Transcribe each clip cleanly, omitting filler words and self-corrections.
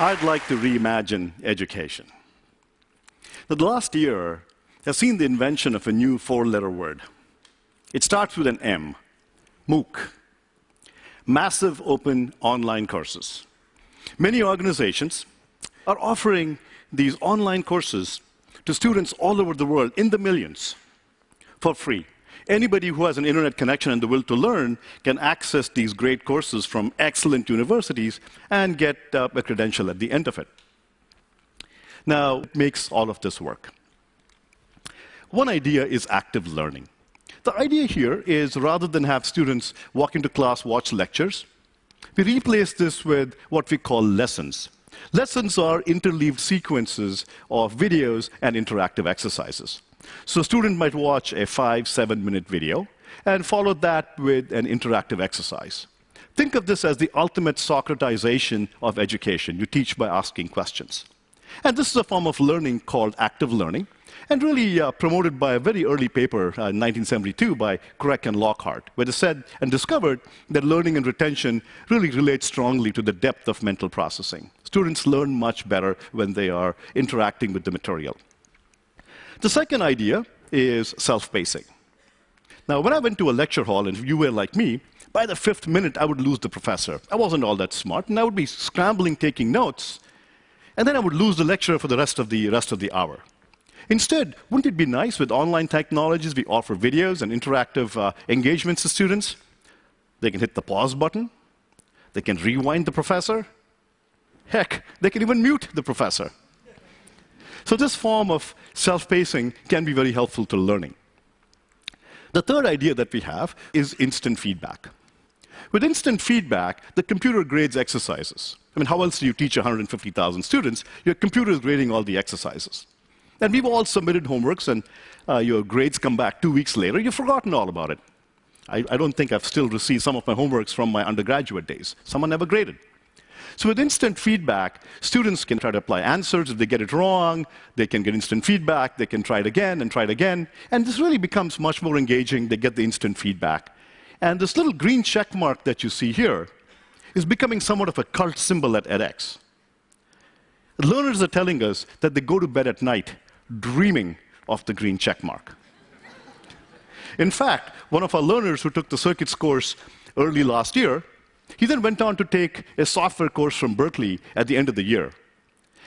I'd like to reimagine education. The last year has seen the invention of a new four-letter word. It starts with an M, MOOC, massive open online courses. Many organizations are offering these online courses to students all over the world, in the millions, for free. Anybody who has an internet connection and the will to learn can access these great courses from excellent universities and get a credential at the end of it. Now, what makes all of this work? One idea is active learning. The idea here is rather than have students walk into class, watch lectures, we replace this with what we call lessons. Lessons are interleaved sequences of videos and interactive exercises. So a student might watch a 5-7-minute video and follow that with an interactive exercise. Think of this as the ultimate Socratization of education. You teach by asking questions. And this is a form of learning called active learning, and really promoted by a very early paper in 1972 by Craig and Lockhart, where they said and discovered that learning and retention really relate strongly to the depth of mental processing. Students learn much better when they are interacting with the material. The second idea is self-pacing. Now, when I went to a lecture hall, and if you were like me, by the 5th minute, I would lose the professor. I wasn't all that smart, and I would be scrambling, taking notes, and then I would lose the lecturer for the rest of the hour. Instead, wouldn't it be nice with online technologies, we offer videos and interactive engagements to students? They can hit the pause button. They can rewind the professor. Heck, they can even mute the professor. So this form of self-pacing can be very helpful to learning. The third idea that we have is instant feedback. With instant feedback, the computer grades exercises. I mean, how else do you teach 150,000 students? Your computer is grading all the exercises. And we've all submitted homeworks, and your grades come back 2 weeks later. You've forgotten all about it. I don't think I've still received some of my homeworks from my undergraduate days. Some are never graded. So with instant feedback, students can try to apply answers. If they get it wrong, they can get instant feedback. They can try it again and try it again. And this really becomes much more engaging. They get the instant feedback. And this little green check mark that you see here is becoming somewhat of a cult symbol at edX. Learners are telling us that they go to bed at night dreaming of the green check mark. In fact, one of our learners who took the circuits course early last year, he then went on to take a software course from Berkeley at the end of the year.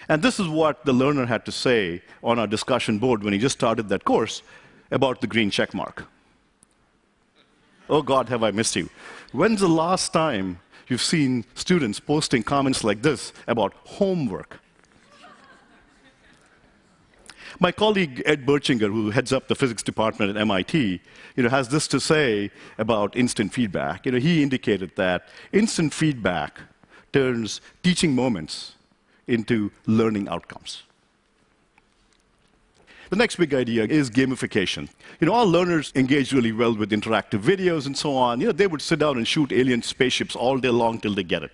And this is what the learner had to say on our discussion board when he just started that course about the green check mark. Oh God, have I missed you. When's the last time you've seen students posting comments like this about homework? My colleague Ed Bertschinger, who heads up the physics department at MIT, has this to say about instant feedback. He indicated that instant feedback turns teaching moments into learning outcomes. The next big idea is gamification. All learners engage really well with interactive videos and so on. They would sit down and shoot alien spaceships all day long till they get it.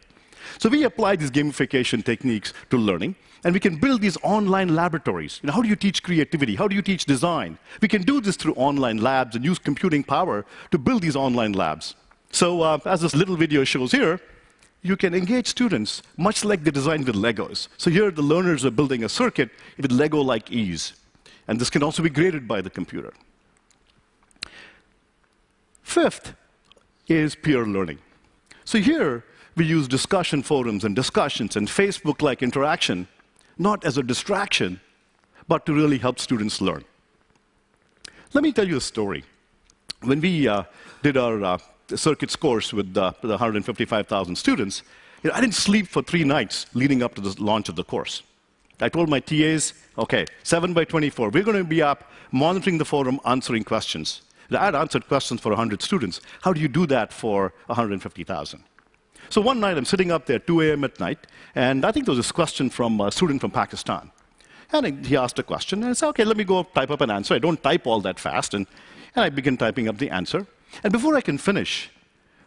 So we apply these gamification techniques to learning, and we can build these online laboratories. How do you teach creativity? How do you teach design? We can do this through online labs and use computing power to build these online labs. So as this little video shows here, you can engage students much like they design with Legos. So here the learners are building a circuit with Lego-like ease. And this can also be graded by the computer. Fifth is peer learning. So here, we use discussion forums and discussions and Facebook-like interaction, not as a distraction, but to really help students learn. Let me tell you a story. When we did our circuits course with the 155,000 students, I didn't sleep for 3 nights leading up to the launch of the course. I told my TAs, okay, 7 by 24, we're going to be up monitoring the forum, answering questions. I had answered questions for 100 students. How do you do that for 150,000? So one night, I'm sitting up there at 2 a.m. at night, and I think there was this question from a student from Pakistan. And he asked a question, and I said, okay, let me go type up an answer. I don't type all that fast, and I begin typing up the answer. And before I can finish,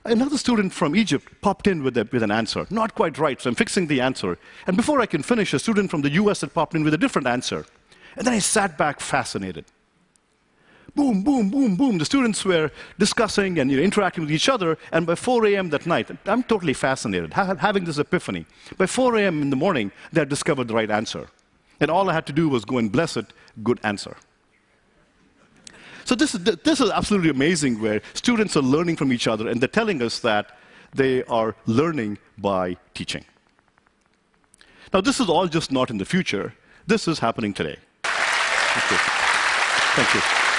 another student from Egypt popped in with an answer. Not quite right, so I'm fixing the answer. And before I can finish, a student from the US had popped in with a different answer. And then I sat back fascinated. Boom, boom, boom, boom. The students were discussing and interacting with each other, and by 4 a.m. that night, I'm totally fascinated, having this epiphany. By 4 a.m. in the morning, they had discovered the right answer. And all I had to do was go and bless it, good answer. So this is absolutely amazing, where students are learning from each other, and they're telling us that they are learning by teaching. Now, this is all just not in the future. This is happening today. Thank you. Thank you.